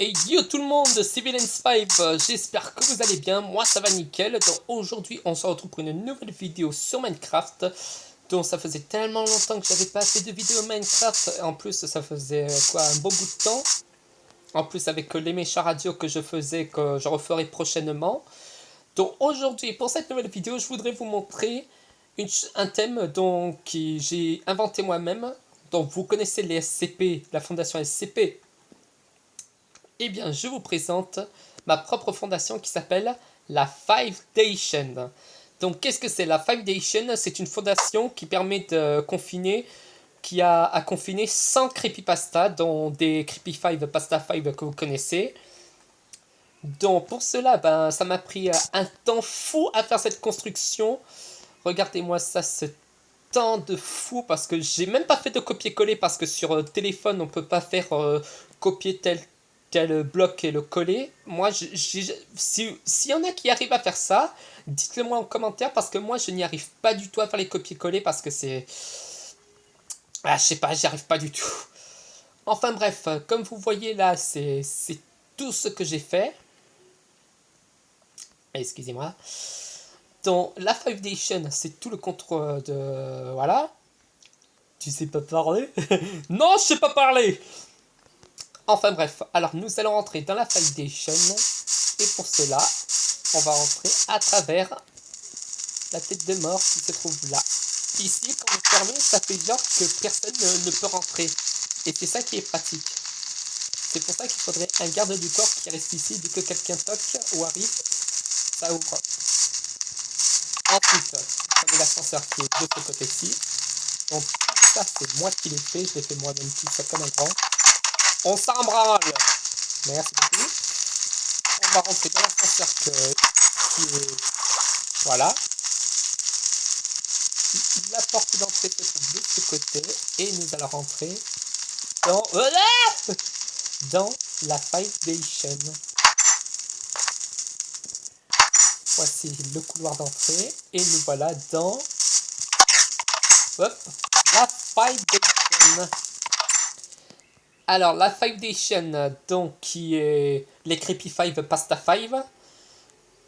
Et yo tout le monde, c'est Villains5, j'espère que vous allez bien, moi ça va nickel. Donc aujourd'hui on se retrouve pour une nouvelle vidéo sur Minecraft. Donc ça faisait tellement longtemps que j'avais pas fait de vidéo Minecraft, en plus ça faisait quoi, un beau bout de temps. En plus avec les méchants radios que je faisais, que je referai prochainement. Donc aujourd'hui pour cette nouvelle vidéo je voudrais vous montrer un thème donc, que j'ai inventé moi-même. Donc vous connaissez les SCP, la fondation SCP. Eh bien, je vous présente ma propre fondation qui s'appelle la Fivedation. Donc, qu'est-ce que c'est la Fivedation? C'est une fondation qui permet de confiner, qui a à confiner 100 creepypasta, dont des creepypasta 5 que vous connaissez. Donc, pour cela, ça m'a pris un temps fou à faire cette construction. Regardez-moi ça, ce temps de fou, parce que j'ai même pas fait de copier-coller, parce que sur téléphone, on peut pas faire copier tel bloc et le coller. Moi, s'il y en a qui arrivent à faire ça, dites-le moi en commentaire, parce que moi, je n'y arrive pas du tout à faire les copier-coller, parce que c'est... Ah, je sais pas, j'y arrive pas du tout. Enfin bref, comme vous voyez là, c'est tout ce que j'ai fait. Excusez-moi. Donc, la Fivedation, c'est tout le contrôle de... Voilà. Tu sais pas parler? Non, je sais pas parler. Enfin bref, alors nous allons rentrer dans la Fivedation. Et pour cela, on va rentrer à travers la tête de mort qui se trouve là. Ici, quand vous fermez, ça fait genre que personne ne peut rentrer. Et c'est ça qui est pratique. C'est pour ça qu'il faudrait un garde du corps qui reste ici. Dès que quelqu'un toque ou arrive, ça ouvre. Ensuite, prenez l'ascenseur qui est de ce côté-ci. Donc tout ça, c'est moi qui l'ai fait. Je l'ai fait moi-même tout ça comme un grand. On s'en branle. Merci beaucoup. On va rentrer dans l'ascenseur qui est... Voilà. La porte d'entrée se trouve de ce côté. Et nous allons rentrer dans... dans la Fivedation. Voici le couloir d'entrée. Et nous voilà dans... Hop, la Fivedation. Alors, la Fivedation, donc, qui est les Creepy 5 Pasta 5.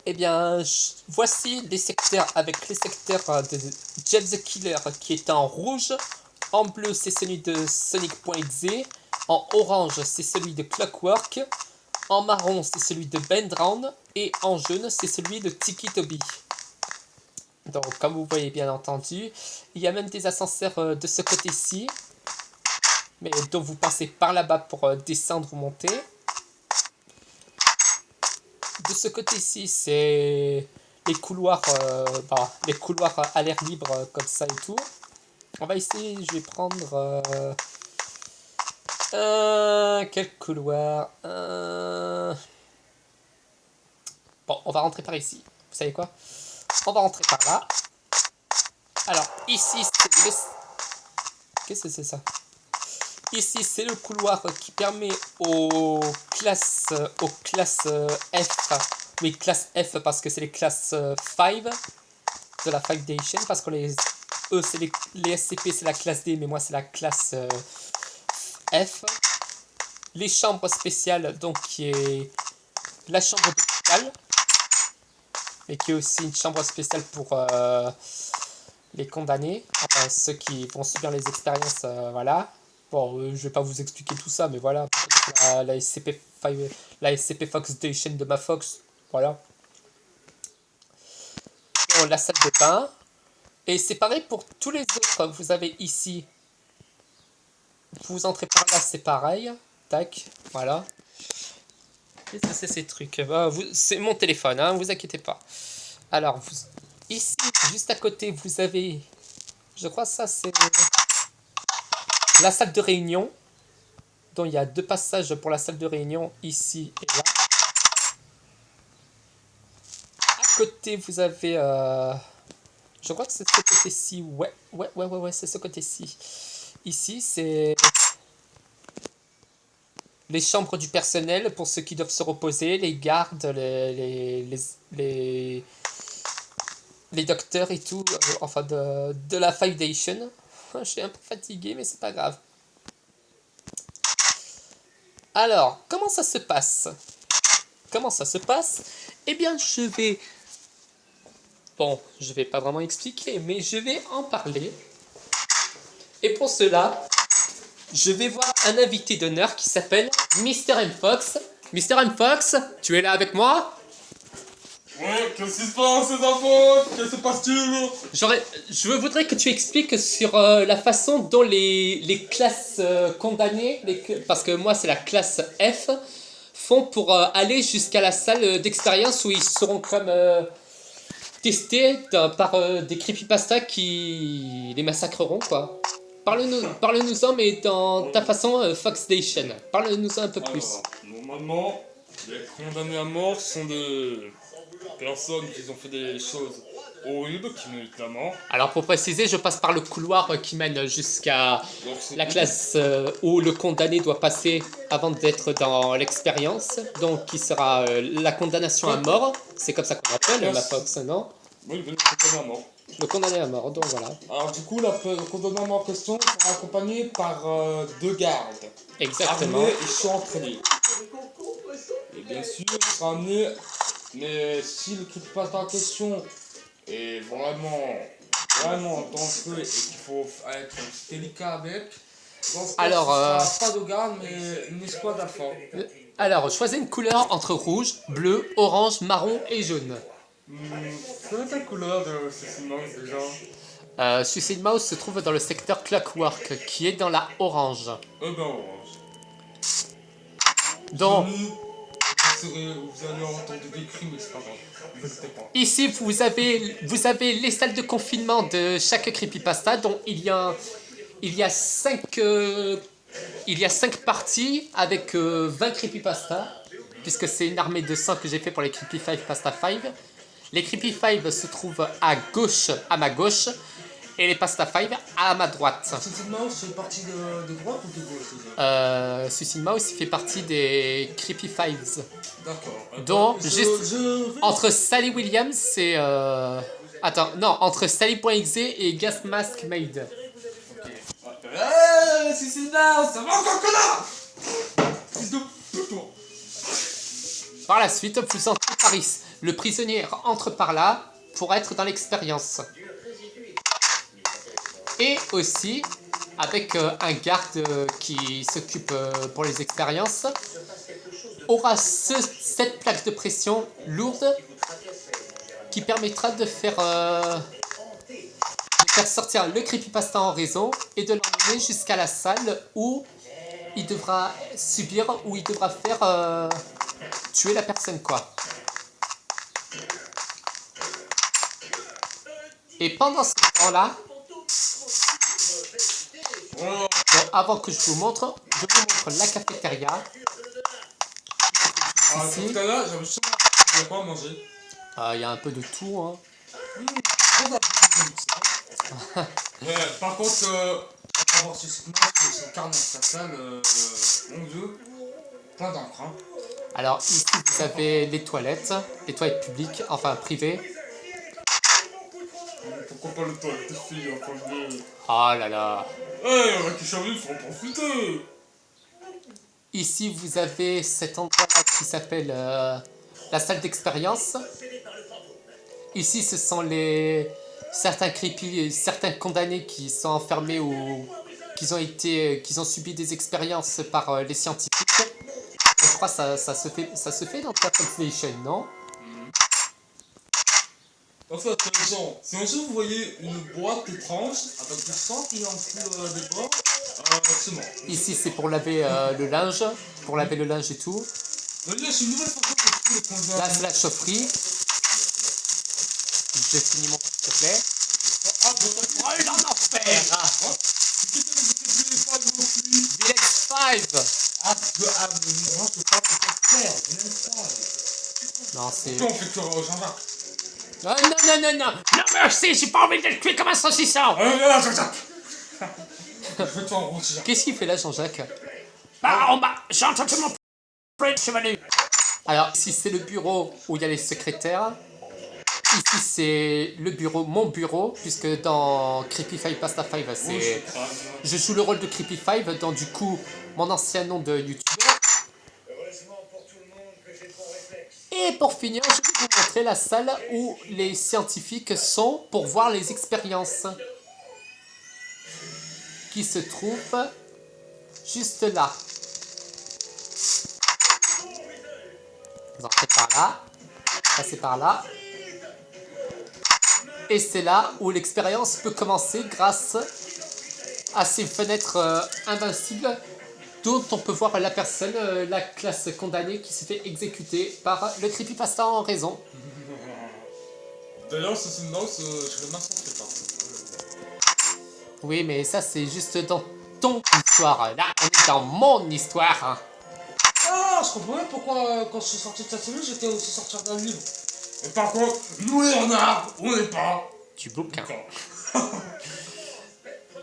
Eh bien, voici les secteurs avec les secteurs de Jeff the Killer qui est en rouge. En bleu, c'est celui de Sonic.exe. En orange, c'est celui de Clockwork. En marron, c'est celui de Bendrown. Et en jaune, c'est celui de Tiki Toby. Donc, comme vous voyez bien entendu, il y a même des ascenseurs de ce côté-ci. Mais donc, vous passez par là-bas pour descendre ou monter. De ce côté-ci, c'est les couloirs à l'air libre comme ça et tout. On va essayer, je vais prendre quel couloir Bon, on va rentrer par ici. Vous savez quoi? On va rentrer par là. Alors, ici, c'est le... Qu'est-ce que c'est ça? Ici, c'est le couloir qui permet aux classes F. Oui, classe F parce que c'est les classes 5 de la Fivedation. Parce que eux, c'est les SCP, c'est la classe D, mais moi, c'est la classe F. Les chambres spéciales, donc, qui est la chambre d'hôpital. Et qui est aussi une chambre spéciale pour les condamnés. Enfin, ceux qui vont subir les expériences, voilà. Bon, je vais pas vous expliquer tout ça, mais voilà. La SCP Foxdation de ma Fox, voilà. Bon, la salle de bain. Et c'est pareil pour tous les autres. Vous avez ici. Vous entrez par là, c'est pareil. Tac, voilà. Qu'est-ce que c'est ces trucs? C'est mon téléphone, hein, vous inquiétez pas. Alors, ici, juste à côté, vous avez... Je crois que ça, c'est... la salle de réunion. Donc il y a deux passages pour la salle de réunion, ici et là. À côté, vous avez... je crois que c'est ce côté-ci. Ouais, c'est ce côté-ci. Ici, c'est... les chambres du personnel pour ceux qui doivent se reposer, les gardes, les docteurs et tout, enfin de la Fivedation. Je suis un peu fatigué, mais c'est pas grave. Alors, comment ça se passe? Comment ça se passe? Eh bien, je vais... Bon, je vais pas vraiment expliquer, mais je vais en parler. Et pour cela, je vais voir un invité d'honneur qui s'appelle Mr. M. Fox. Mr. M. Fox, tu es là avec moi? Ouais, qu'est-ce qui se passe, les enfants? Qu'est-ce qui se passe-t-il? Je voudrais que tu expliques sur la façon dont les classes condamnées, parce que moi c'est la classe F, font pour aller jusqu'à la salle d'expérience où ils seront comme testés par des creepypasta qui les massacreront, quoi. Parle-nous-en, mais dans ta façon Fox Station. Parle-nous-en un peu plus. Alors, normalement, les condamnés à mort sont des personnes qui ont fait des choses horribles, qui méritent la mort. Alors pour préciser, je passe par le couloir qui mène jusqu'à Donc, c'est la classe où le condamné doit passer avant d'être dans l'expérience. Donc qui sera la condamnation à mort. C'est comme ça qu'on appelle la Fox, non? Oui, le condamné à mort. Le condamné à mort, donc voilà. Alors, du coup, le condamné à mort en question sera accompagné par 2 gardes. Exactement. Armés et sont entraînés. Et bien sûr, il sera amené. Mais si le creepypasta en question est vraiment dangereux et qu'il faut être délicat avec, dans ce cas, Alors, ce sera pas de garde, mais une escouade à fond. alors, choisis une couleur entre rouge, bleu, orange, marron et jaune. Quelle est ta couleur de ce Mouse déjà? Suicide Mouse se trouve dans le secteur Clockwork, qui est dans la orange. Ben orange. Donc, Vous allez entendre des cris, mais c'est pas grave. Ne vous inquiétez pas. ici, vous avez les salles de confinement de chaque creepypasta, dont il y a 5 parties avec 20 creepypasta, puisque c'est une armée de 100 que j'ai fait pour les Creepy 5 Pasta 5. Les Creepy 5 se trouvent à gauche, à ma gauche, et les Pasta 5 à ma droite. Suicide Mouse fait partie de droite ou de gauche? Suicide Mouse fait partie des Creepy 5. D'accord. Donc, juste entre Sally Williams et... Attends, non, entre Sally.exe et Gas Mask Made. Ok. Hey, Suicide Mouse, ça va encore, connard? Fils de pute, toi. Par la suite, vous entrez par ici. Le prisonnier entre par là pour être dans l'expérience. Et aussi, avec un garde qui s'occupe pour les expériences, aura cette plaque de pression lourde qui permettra de faire sortir le creepypasta en réseau et de l'emmener jusqu'à la salle où il devra subir, où il devra faire tuer la personne, quoi. Et pendant ce temps-là, donc avant que je vous montre la cafétéria. Ici. Tout à l'heure, j'avais sûrement pas à manger. Il y a un peu de tout, hein. Ouais, par contre, on va voir Suicide Mouse qui s'incarne dans sa salle, mon dieu, plein d'encre, hein. Alors ici vous avez les toilettes publiques, enfin privées. Pourquoi pas le toilette de filles, enfin de... Oh là là. Hey, on va qui charger, il faut en profiter. Ici vous avez cet endroit-là qui s'appelle la salle d'expérience. Ici ce sont certains condamnés qui sont enfermés ou qui ont subi des expériences par les scientifiques. Je crois que ça se fait dans ta PlayStation, non? Enfin, intéressant. Si un jour vous voyez une boîte étrange avec du sang qui en coule des bords, c'est mort. Ici c'est pour laver le linge, et tout. Là, c'est une nouvelle façon de trouver les condamnés. Là c'est la chaufferie. Je finis mon s'il te plaît. Ah, bon, Brûle en enfer! Village 5! Ah, mais moi je parle de faire, Non, c'est... pourquoi on fait que Jean-Jacques? Non, merci, j'ai pas envie de le tuer comme un saucisson! Là, Jean-Jacques. Je vais te en Jean-Jacques. Qu'est-ce qu'il fait là, Jean-Jacques? J'ai entendu mon chevalier. Alors, ici c'est le bureau où il y a les secrétaires. Ici c'est le bureau, mon bureau, puisque dans Creepy 5 Pasta 5, c'est... Je joue le rôle de Creepy 5, donc du coup, mon ancien nom de YouTuber. pour finir, je vais vous montrer la salle où les scientifiques sont pour voir les expériences. Qui se trouve juste là. Vous entrez par là. Passez par là. Et c'est là où l'expérience peut commencer grâce à ces fenêtres invincibles dont on peut voir la personne, la classe condamnée qui s'est fait exécuter par le creepypasta en raison. D'ailleurs, ça c'est une danse, je le massacre pas. Oui, mais ça c'est juste dans ton histoire. Là, on est dans mon histoire. Ah, je comprends même pourquoi quand je suis sorti de ta cellule, j'étais aussi sortir d'un livre. Et par contre, nous les renards, on n'est pas Du bouquin. d'accord.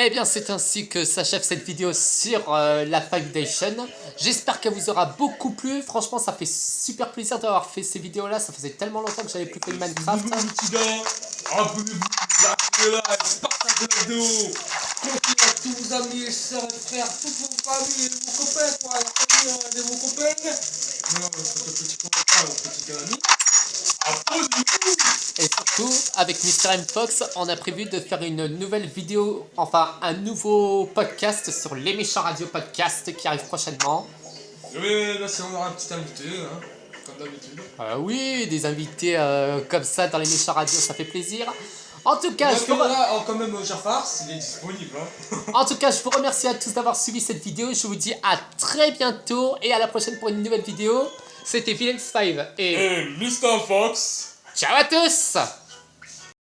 Eh bien, c'est ainsi que s'achève cette vidéo sur la Foundation. J'espère qu'elle vous aura beaucoup plu. Franchement, ça fait super plaisir d'avoir fait ces vidéos-là. Ça faisait tellement longtemps que j'avais plus fait de Minecraft. Bisous, les petits gars, abonnez-vous, likez la live, partagez la vidéo, confiez à tous vos amis, sœurs et frères, toutes vos familles, vos copains, quoi, la famille de vos copains. Non, votre petit copain ou petit ami. Abonnez-vous. Et surtout, avec Mr. M Fox, on a prévu de faire une nouvelle vidéo, enfin un nouveau podcast sur les méchants radio podcast qui arrive prochainement. Oui, là c'est on aura un petit invité, hein, comme d'habitude. Oui, des invités comme ça dans les méchants radio, ça fait plaisir. En tout cas, Quand même Jafar, s'il est disponible. Hein. En tout cas, je vous remercie à tous d'avoir suivi cette vidéo. Je vous dis à très bientôt et à la prochaine pour une nouvelle vidéo. C'était Villains 5 et Et Mr. Fox. ciao à tous!